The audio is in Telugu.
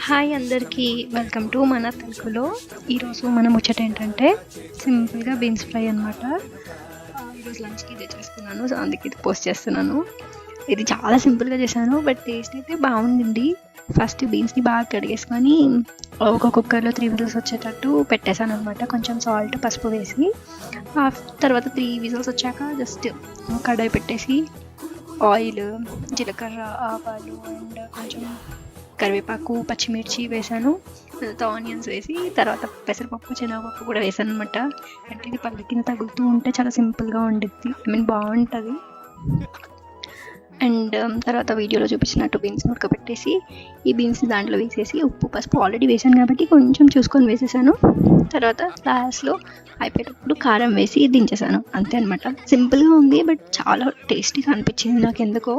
హాయ్ అందరికీ, వెల్కమ్ టు మన తెలుగులో. ఈరోజు మన ముచ్చట ఏంటంటే సింపుల్గా బీన్స్ ఫ్రై అనమాట. ఈరోజు లంచ్కి ఇదే చేసుకున్నాను, సో అందుకే ఇది పోస్ట్ చేస్తున్నాను. ఇది చాలా సింపుల్గా చేశాను, బట్ టేస్ట్ అయితే బాగుండింది. ఫస్ట్ బీన్స్ని బాగా కడిగేసుకొని ఒక కుక్కర్లో 3 విజిల్స్ వచ్చేటట్టు పెట్టేశాను అనమాట. కొంచెం సాల్ట్, పసుపు వేసి తర్వాత 3 విజిల్స్ వచ్చాక జస్ట్ కడాయి పెట్టేసి ఆయిల్, జీలకర్ర, ఆవాలు అండ్ కొంచెం కరివేపాకు, పచ్చిమిర్చి వేసాను. తర్వాత ఆనియన్స్ వేసి తర్వాత పెసరపప్పు, శనగపప్పు కూడా వేసాను అనమాట. అంటే ఇది పళ్ళ కింద తగులుతూ ఉంటే చాలా సింపుల్గా ఉండిద్ది, బాగుంటుంది. అండ్ తర్వాత వీడియోలో చూపించినట్టు బీన్స్ ఉడకబెట్టేసి ఈ బీన్స్ దాంట్లో వేసేసి ఉప్పు, పసుపు ఆల్రెడీ వేసాను కాబట్టి కొంచెం చూసుకొని వేసేసాను. తర్వాత లాస్ట్లో అయిపోయేటప్పుడు కారం వేసి దించేసాను. అంతే అనమాట. సింపుల్గా ఉంది, బట్ చాలా టేస్టీగా అనిపించింది నాకు ఎందుకో.